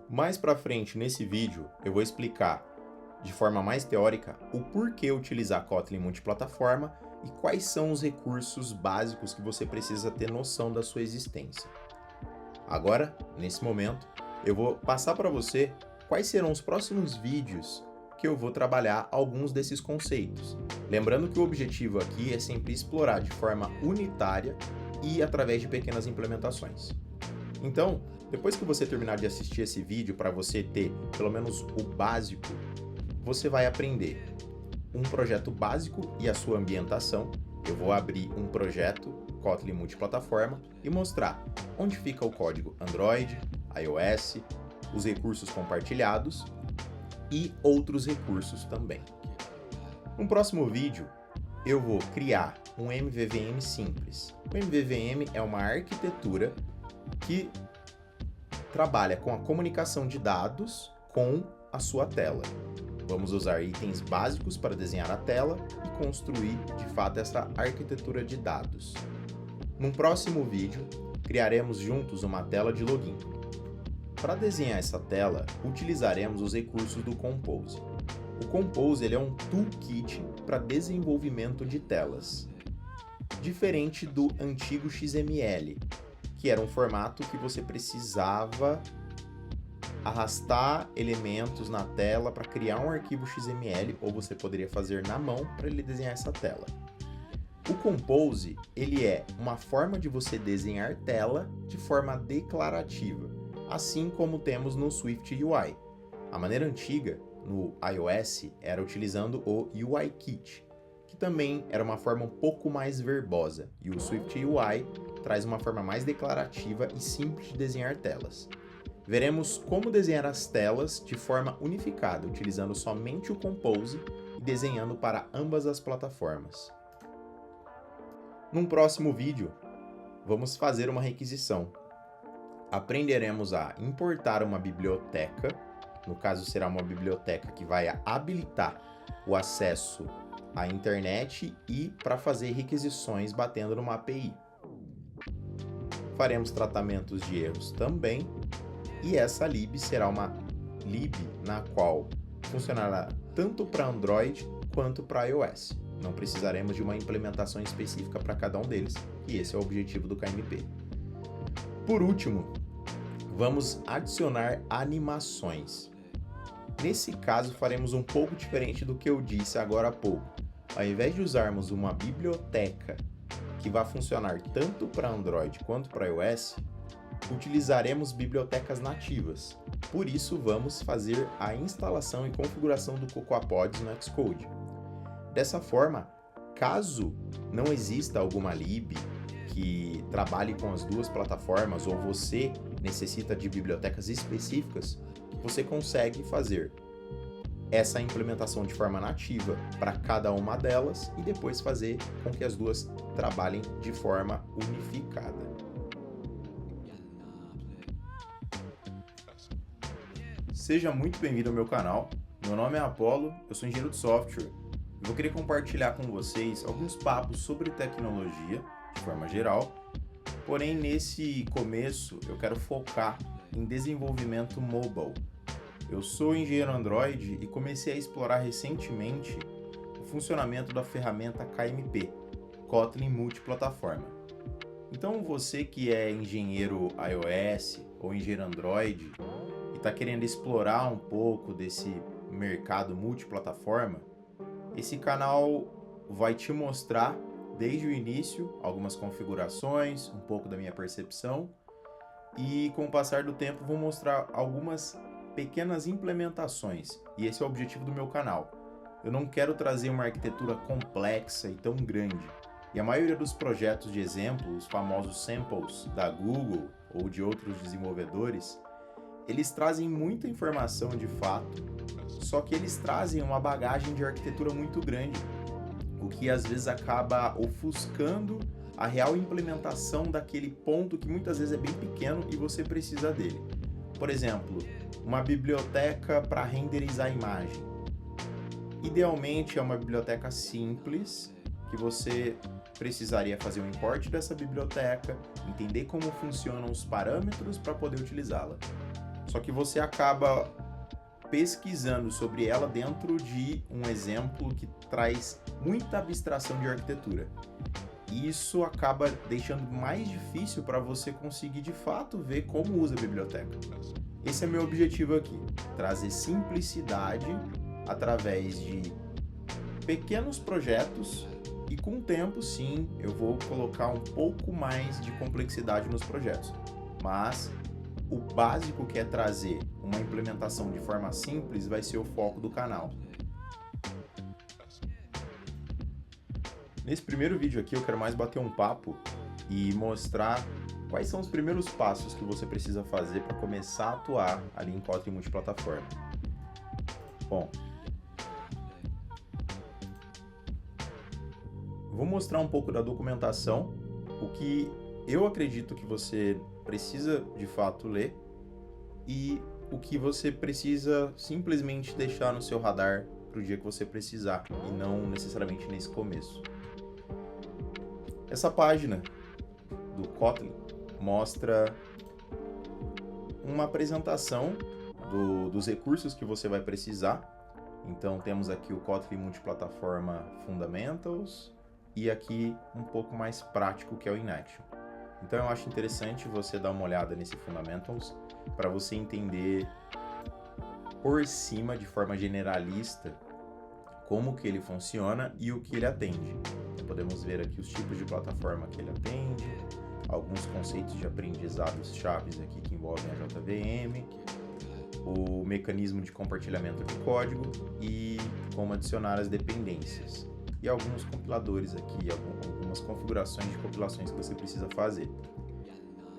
Mais para frente nesse vídeo eu vou explicar de forma mais teórica o porquê utilizar Kotlin multiplataforma e quais são os recursos básicos que você precisa ter noção da sua existência. Agora, nesse momento, eu vou passar para você quais serão os próximos vídeos que eu vou trabalhar alguns desses conceitos. Lembrando que o objetivo aqui é sempre explorar de forma unitária e através de pequenas implementações. Então, depois que você terminar de assistir esse vídeo, para você ter pelo menos o básico, você vai aprender um projeto básico e a sua ambientação. Eu vou abrir um projeto Kotlin multiplataforma e mostrar onde fica o código Android, iOS, os recursos compartilhados e outros recursos também. No próximo vídeo, eu vou criar um MVVM simples. O MVVM é uma arquitetura que trabalha com a comunicação de dados com a sua tela. Vamos usar itens básicos para desenhar a tela e construir, de fato, essa arquitetura de dados. Num próximo vídeo, criaremos juntos uma tela de login. Para desenhar essa tela, utilizaremos os recursos do Compose. O Compose ele é um toolkit para desenvolvimento de telas, diferente do antigo XML, que era um formato que você precisava arrastar elementos na tela para criar um arquivo XML, ou você poderia fazer na mão para ele desenhar essa tela. O Compose ele é uma forma de você desenhar tela de forma declarativa, assim como temos no Swift UI. A maneira antiga, no iOS, era utilizando o UIKit, que também era uma forma um pouco mais verbosa, e o Swift UI traz uma forma mais declarativa e simples de desenhar telas. Veremos como desenhar as telas de forma unificada, utilizando somente o Compose e desenhando para ambas as plataformas. Num próximo vídeo, vamos fazer uma requisição. Aprenderemos a importar uma biblioteca, no caso será uma biblioteca que vai habilitar o acesso à internet e para fazer requisições batendo numa API. Faremos tratamentos de erros também, e essa lib será uma lib na qual funcionará tanto para Android quanto para iOS. Não precisaremos de uma implementação específica para cada um deles, e esse é o objetivo do KMP. Por último, vamos adicionar animações. Nesse caso, faremos um pouco diferente do que eu disse agora há pouco. Ao invés de usarmos uma biblioteca que vai funcionar tanto para Android quanto para iOS, utilizaremos bibliotecas nativas. Por isso, vamos fazer a instalação e configuração do CocoaPods no Xcode. Dessa forma, caso não exista alguma lib que trabalhe com as duas plataformas ou você necessita de bibliotecas específicas, você consegue fazer essa implementação de forma nativa para cada uma delas e depois fazer com que as duas trabalhem de forma unificada. Seja muito bem-vindo ao meu canal. Meu nome é Apolo, eu sou engenheiro de software. Eu vou querer compartilhar com vocês alguns papos sobre tecnologia, de forma geral. Porém, nesse começo, eu quero focar em desenvolvimento mobile. Eu sou engenheiro Android e comecei a explorar recentemente o funcionamento da ferramenta KMP, Kotlin multiplataforma. Então, você que é engenheiro iOS ou engenheiro Android e está querendo explorar um pouco desse mercado multiplataforma, esse canal vai te mostrar desde o início algumas configurações, um pouco da minha percepção, e com o passar do tempo vou mostrar algumas pequenas implementações, e esse é o objetivo do meu canal. Eu não quero trazer uma arquitetura complexa e tão grande, e a maioria dos projetos de exemplo, os famosos samples da Google ou de outros desenvolvedores, eles trazem muita informação de fato, só que eles trazem uma bagagem de arquitetura muito grande, o que às vezes acaba ofuscando a real implementação daquele ponto que muitas vezes é bem pequeno e você precisa dele. Por exemplo, uma biblioteca para renderizar a imagem. Idealmente é uma biblioteca simples, que você precisaria fazer um import dessa biblioteca, entender como funcionam os parâmetros para poder utilizá-la. só que você acaba pesquisando sobre ela dentro de um exemplo que traz muita abstração de arquitetura. Isso acaba deixando mais difícil para você conseguir de fato ver como usa a biblioteca. Esse é meu objetivo aqui, trazer simplicidade através de pequenos projetos e com o tempo, sim, eu vou colocar um pouco mais de complexidade nos projetos. Mas o básico, que é trazer uma implementação de forma simples, vai ser o foco do canal. Nesse primeiro vídeo aqui eu quero mais bater um papo e mostrar quais são os primeiros passos que você precisa fazer para começar a atuar ali em Kotlin multiplataforma. Bom, vou mostrar um pouco da documentação, o que eu acredito que você precisa de fato ler e o que você precisa simplesmente deixar no seu radar para o dia que você precisar e não necessariamente nesse começo. Essa página do Kotlin mostra uma apresentação dos recursos que você vai precisar. Então temos aqui o Kotlin Multiplataforma Fundamentals e aqui um pouco mais prático, que é o Inaction. Então eu acho interessante você dar uma olhada nesse Fundamentals para você entender por cima, de forma generalista, como que ele funciona e o que ele atende. Podemos ver aqui os tipos de plataforma que ele atende, alguns conceitos de aprendizados chaves aqui que envolvem a JVM, o mecanismo de compartilhamento de código e como adicionar as dependências. E alguns compiladores aqui, algumas configurações de compilações que você precisa fazer.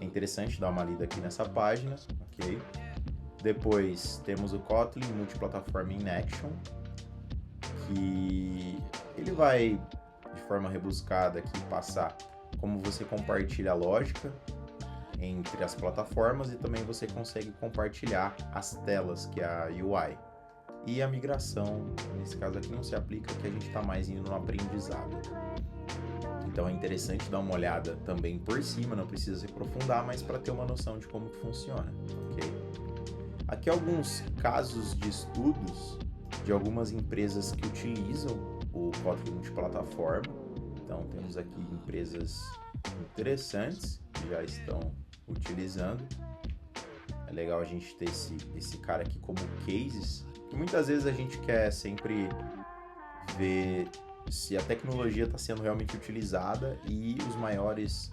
É interessante dar uma lida aqui nessa página, ok? Depois temos o Kotlin Multiplataforma in Action, que ele vai, de forma rebuscada aqui, passar como você compartilha a lógica entre as plataformas e também você consegue compartilhar as telas, que é a UI. E a migração, nesse caso aqui, não se aplica, que a gente está mais indo no aprendizado. Então é interessante dar uma olhada também por cima, não precisa se aprofundar, mas para ter uma noção de como que funciona, ok? Aqui alguns casos de estudos de algumas empresas que utilizam o Kotlin multiplataforma. Então temos aqui empresas interessantes que já estão utilizando. É legal a gente ter esse cara aqui como cases, que muitas vezes a gente quer sempre ver se a tecnologia está sendo realmente utilizada, e os maiores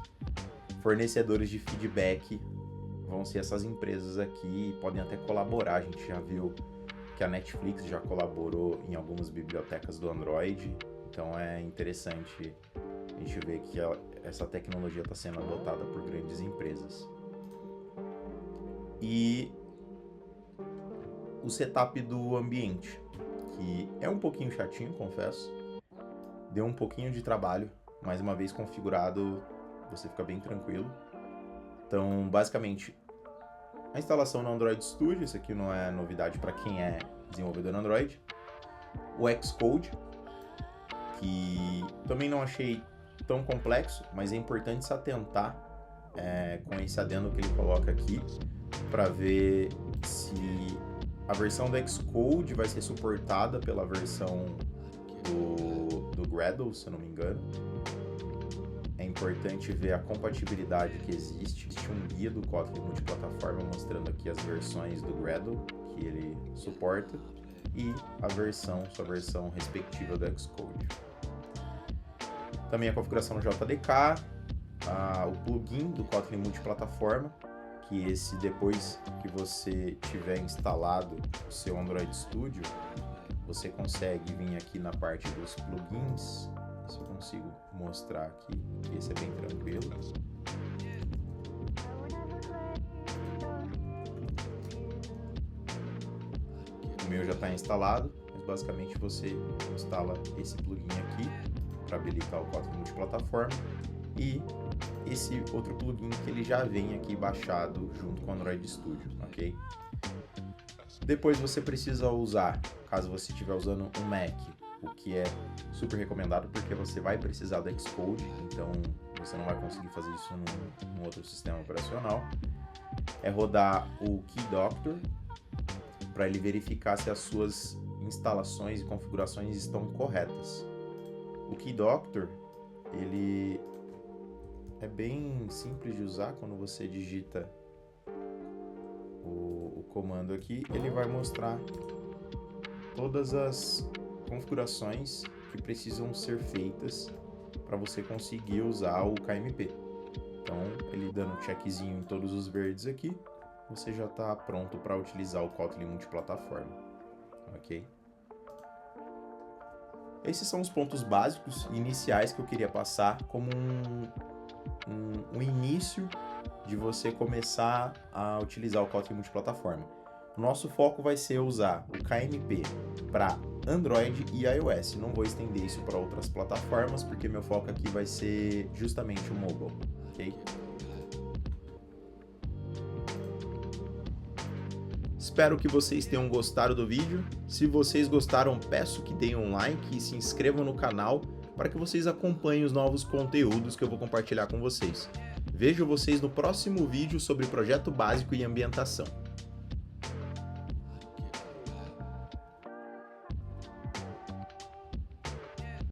fornecedores de feedback vão ser essas empresas aqui e podem até colaborar. A gente já viu que a Netflix já colaborou em algumas bibliotecas do Android, então é interessante a gente ver que essa tecnologia está sendo adotada por grandes empresas. E o setup do ambiente, que é um pouquinho chatinho, confesso, deu um pouquinho de trabalho, mas uma vez configurado você fica bem tranquilo. Então, basicamente, a instalação no Android Studio, isso aqui não é novidade para quem é desenvolvedor no Android. O Xcode, que também não achei tão complexo, mas é importante se atentar com esse adendo que ele coloca aqui, para ver se a versão do Xcode vai ser suportada pela versão do Gradle, se eu não me engano. É importante ver a compatibilidade que existe. Existe um guia do Kotlin multiplataforma mostrando aqui as versões do Gradle que ele suporta e sua versão respectiva do Xcode. Também a configuração no JDK, o plugin do Kotlin multiplataforma, que esse, depois que você tiver instalado o seu Android Studio, você consegue vir aqui na parte dos plugins. Se eu consigo mostrar aqui, esse é bem tranquilo. O meu já está instalado, mas basicamente você instala esse plugin aqui para habilitar o Kotlin multiplataforma, e esse outro plugin que ele já vem aqui baixado junto com o Android Studio, ok? Depois você precisa usar, caso você estiver usando um Mac, o que é super recomendado porque você vai precisar do Xcode, então você não vai conseguir fazer isso num outro sistema operacional. é rodar o Key Doctor para ele verificar se as suas instalações e configurações estão corretas. O Key Doctor, ele é bem simples de usar. Quando você digita o comando aqui, ele vai mostrar todas as configurações que precisam ser feitas para você conseguir usar o KMP. Então, ele dando um checkzinho em todos os verdes aqui, você já está pronto para utilizar o Kotlin multiplataforma, ok? Esses são os pontos básicos e iniciais que eu queria passar como um início de você começar a utilizar o Kotlin multiplataforma. O nosso foco vai ser usar o KMP para Android e iOS. Não vou estender isso para outras plataformas, porque meu foco aqui vai ser justamente o mobile, ok? Espero que vocês tenham gostado do vídeo. Se vocês gostaram, peço que deem um like e se inscrevam no canal para que vocês acompanhem os novos conteúdos que eu vou compartilhar com vocês. Vejo vocês no próximo vídeo sobre projeto básico e ambientação.